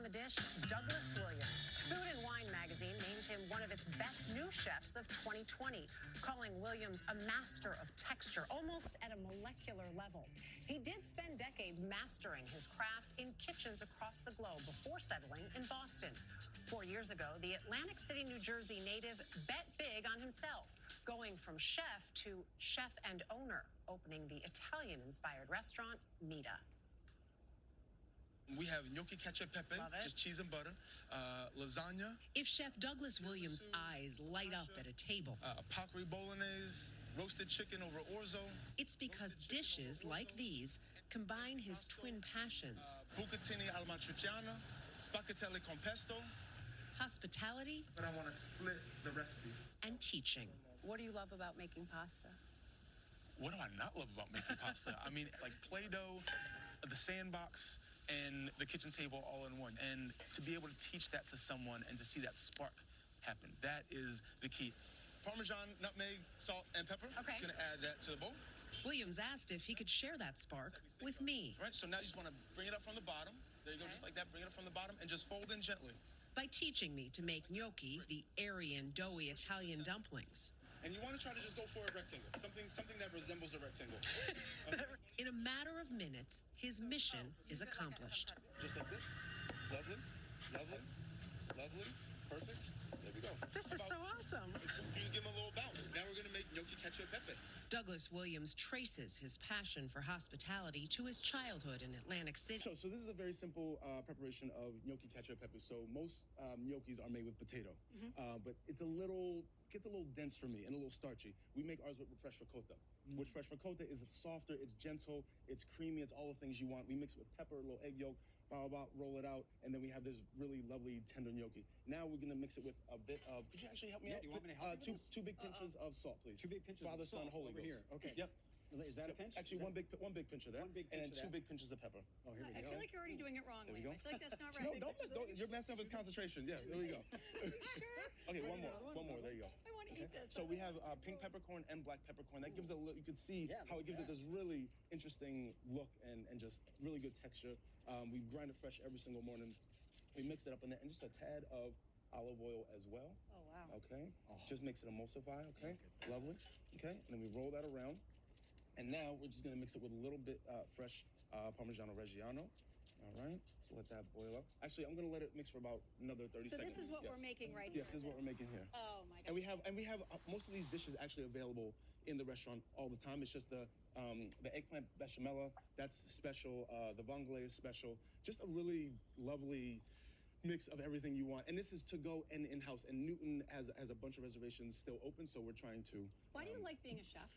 on the dish, Douglas Williams. Food and Wine magazine named him one of its best new chefs of 2020, calling Williams a master of texture, almost at a molecular level. He did spend decades mastering his craft in kitchens across the globe before settling in Boston. 4 years ago, the Atlantic City, New Jersey native bet big on himself, going from chef to chef and owner, opening the Italian-inspired restaurant Mita. We have gnocchi cacio e pepe, just cheese and butter, lasagna. If Chef Douglas Williams' eyes light up at a table, Pacri bolognese, roasted chicken over orzo. It's because dishes like these combine his twin passions. Bucatini alla matriciana, spaghetti con pesto. Hospitality. But I want to split the recipe. And teaching. What do you love about making pasta? What do I not love about making pasta? I mean, it's like Play-Doh, the sandbox, and the kitchen table all in one. And to be able to teach that to someone and to see that spark happen, that is the key. Parmesan, nutmeg, salt, and pepper. Okay. Just gonna add that to the bowl. Williams asked if he could share that spark with me. All right, so now you just want to bring it up from the bottom. There you go, just like that. Bring it up from the bottom and just fold in gently. By teaching me to make gnocchi, the airy and doughy Italian dumplings. And you want to try to just go for a rectangle, something that resembles a rectangle. Okay. In a matter of minutes, his mission is accomplished. Just like this. Lovely, lovely, lovely. Perfect. There we go. This is so awesome. You just give them a little bounce. Now we're going to make gnocchi cacio e pepe. Douglas Williams traces his passion for hospitality to his childhood in Atlantic City. So this is a very simple preparation of gnocchi cacio e pepe. So most gnocchis are made with potato, but gets a little dense for me and a little starchy. We make ours with fresh ricotta, which fresh ricotta is softer, it's gentle, it's creamy, it's all the things you want. We mix it with pepper, a little egg yolk, roll it out, and then we have this really lovely tender gnocchi. Now we're gonna mix it with a bit of, could you actually help me out? Do you want me to help you with this? Two big pinches of salt, please. 2 big pinches Father, of salt Son, Holy over Ghost. here. Okay. Yep. Is that a pinch? Actually, one big pinch of that. One big and then pinch of 2 that. big pinches of pepper. Oh, here we go. I feel like you're already doing it wrong, There we Liam. go. I feel like that's not right. No, don't mess. You're messing up his concentration. Yes, there we go. Sure? Okay, one more. There you go. I want to eat this. So we have pink peppercorn and black peppercorn. That gives it a look. You can see how it gives it this really interesting look and just really good texture. We grind it fresh every single morning. We mix it up in there and just a tad of olive oil as well. Oh, wow. Okay. Just makes it emulsify. Okay. Lovely. Okay. And then we roll that around. And now we're just gonna mix it with a little bit fresh Parmigiano Reggiano. All right, so let that boil up. Actually, I'm gonna let it mix for about another 30 So seconds. this is what we're making right here. Yes, this is what we're making here. Oh my god. And we have most of these dishes actually available in the restaurant all the time. It's just the eggplant bechamel, that's special. The vongole is special. Just a really lovely mix of everything you want. And this is to go and in-house. And Newton has a bunch of reservations still open, so we're trying to. Why do you like being a chef?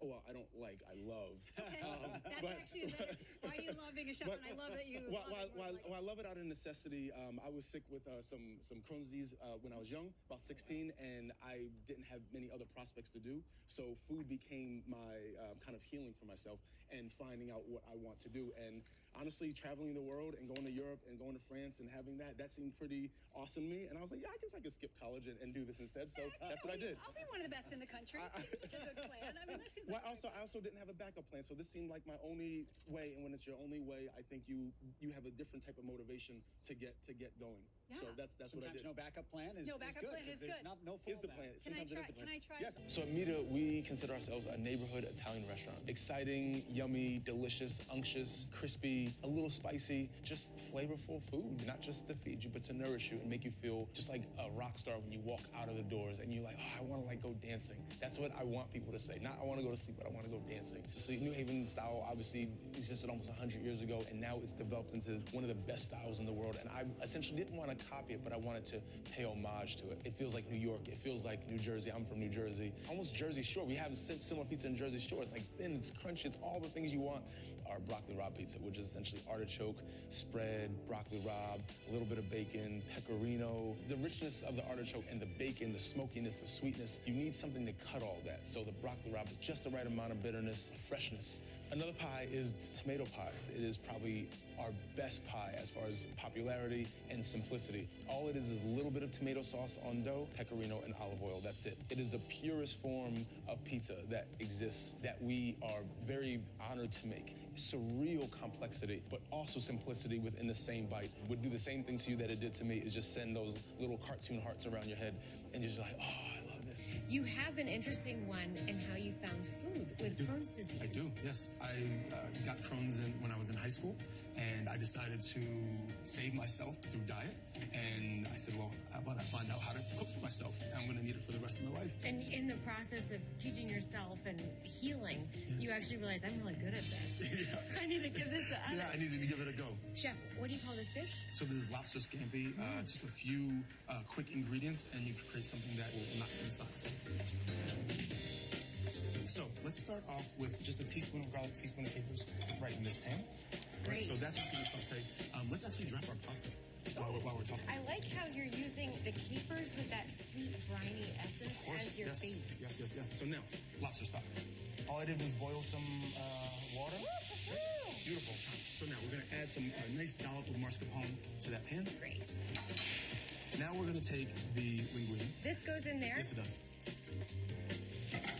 Oh, well, I don't like, I love. Okay, that's actually a better. Why do you love being a chef? And I love that you. While I love it out of necessity, I was sick with some Crohn's disease when I was young, about 16, and I didn't have many other prospects to do. So food became my kind of healing for myself and finding out what I want to do. And honestly, traveling the world and going to Europe and going to France and having that seemed pretty awesome to me. And I was like, yeah, I guess I could skip college and do this instead. So that's what I did. I'll be one of the best in the country. Seems like a good plan. I mean, that seems like. Well, I also didn't have a backup plan, so this seemed like my only way. And when it's your only way, I think you have a different type of motivation to get going. Yeah. So that's what I Sometimes did. no backup plan is No backup good. plan is There's good. no Is the fallback. plan? Can I Sometimes try? it is the plan. Can I try? Yes. So at Mita, we consider ourselves a neighborhood Italian restaurant. Exciting, yummy, delicious, unctuous, crispy, a little spicy, just flavorful food. Not just to feed you, but to nourish you and make you feel just like a rock star when you walk out of the doors and you're like, oh, I want to go dancing. That's what I want people to say. Not I want to go to sleep, but I want to go dancing. So New Haven style obviously existed almost 100 years ago, and now it's developed into one of the best styles in the world. And I essentially didn't want to copy it, but I wanted to pay homage to it. It feels like New York. It feels like New Jersey. I'm from New Jersey. Almost Jersey Shore. We have similar pizza in Jersey Shore. It's like thin, it's crunchy, it's all the things you want. Our broccoli rabe pizza, which is essentially artichoke, spread, broccoli rabe, a little bit of bacon, pecorino. The richness of the artichoke and the bacon, the smokiness, the sweetness, you need something to cut all that. So the broccoli rabe is just the right amount of bitterness, freshness. Another pie is tomato pie. It is probably our best pie as far as popularity and simplicity. All it is a little bit of tomato sauce on dough, pecorino, and olive oil. That's it. It is the purest form of pizza that exists that we are very honored to make. Surreal complexity, but also simplicity within the same bite. Would do the same thing to you that it did to me, is just send those little cartoon hearts around your head and just like, oh, I love this. You have an interesting one in how you found food with Crohn's disease. I do, yes. I got Crohn's when I was in high school, and I decided to save myself through diet. And I said, well, how about I find out how to cook for myself? I'm going to need it for the rest of my life. And in the process of teaching yourself and healing, you actually realized, I'm really good at this. Yeah. I need to give this to others. Yeah, I needed to give it a go. Chef, what do you call this dish? So this is lobster scampi, just a few quick ingredients, and you can create something that will knock some socks off. So let's start off with just a teaspoon of garlic, teaspoon of capers right in this pan. Right, Great. so that's just going to saute. Let's actually drop our pasta while we're talking. I like how you're using the capers with that sweet, briny essence Of course, as your yes, base. yes. So now, lobster stock. All I did was boil some water. Beautiful. So now we're going to add some nice dollop of mascarpone to that pan. Great. Now we're going to take the linguine. This goes in there. Yes, it does.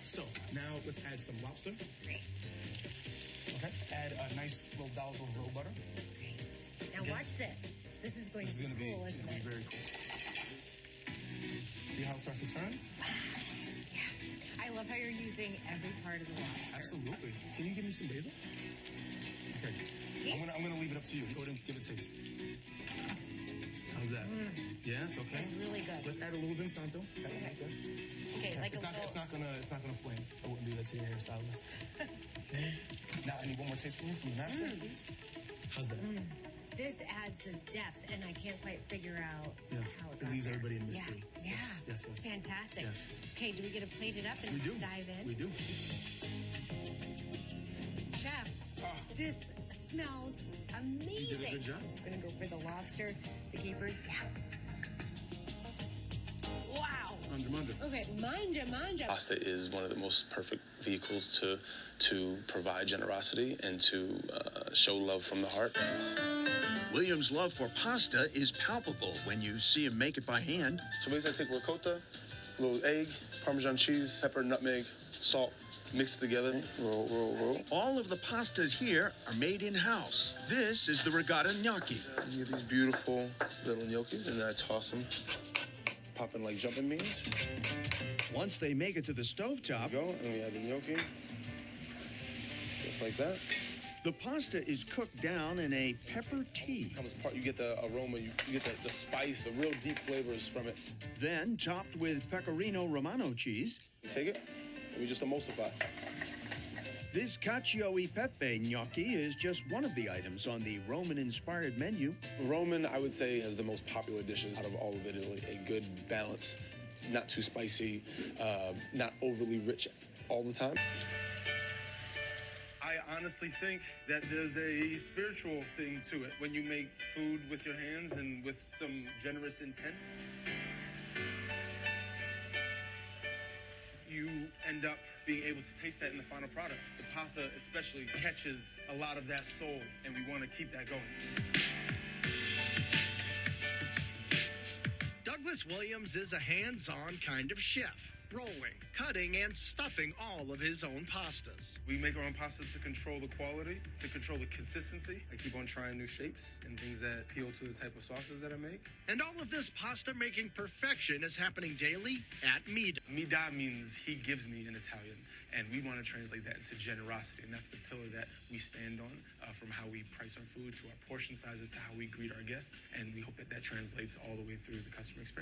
So now let's add some lobster. Great. Okay. Add a nice little dollop of roe butter. Now Okay. watch this. This is going This is to going be to be, cool, it's isn't gonna it? be very cool. See how it starts to turn? Yeah. I love how you're using every part of the lobster. Absolutely. Can you give me some basil? Okay. Taste? I'm gonna leave it up to you. Go ahead and give it a taste. How's that? Yeah, it's okay. It's really good. Let's add a little Vinsanto. That one right there. Okay, like it's a not little... it's not gonna flame. I wouldn't do that to your hairstylist. Okay. Now I need one more taste from you, from the master, please. How's that? This adds this depth, and I can't quite figure out how it It leaves got there. everybody in mystery. Yeah. Yes. Fantastic. Yes. Okay, do we get to plate it up and We do. dive in? We do. Chef, this smells amazing. You did a good job. I'm gonna go for the lobster, the capers. Yeah. Wow. Manja. Okay, manja. Pasta is one of the most perfect vehicles to provide generosity and to show love from the heart. William's love for pasta is palpable when you see him make it by hand. So basically I take ricotta, a little egg, Parmesan cheese, pepper, nutmeg, salt, mix it together, roll. All of the pastas here are made in-house. This is the regatta gnocchi. You get these beautiful little gnocchis, and then I toss them, popping like jumping beans. Once they make it to the stovetop, Go, and we add the gnocchi, just like that. the pasta is cooked down in a pepper tea, Comes part, you get the aroma, you get the spice, the real deep flavors from it. then topped with pecorino romano cheese. You take it, and we just emulsify. This cacio e pepe gnocchi is just one of the items on the Roman-inspired menu. Roman, I would say, has the most popular dishes out of all of Italy. A good balance, not too spicy, not overly rich all the time. I honestly think that there's a spiritual thing to it when you make food with your hands and with some generous intent. You end up being able to taste that in the final product. The pasta especially catches a lot of that soul, and we want to keep that going. Douglas Williams is a hands-on kind of chef, rolling, cutting, and stuffing all of his own pastas. We make our own pasta to control the quality, to control the consistency. I keep on trying new shapes and things that appeal to the type of sauces that I make. And all of this pasta-making perfection is happening daily at Mida. Mi da means he gives me in Italian, and we want to translate that into generosity, and that's the pillar that we stand on, from how we price our food to our portion sizes to how we greet our guests, and we hope that that translates all the way through the customer experience.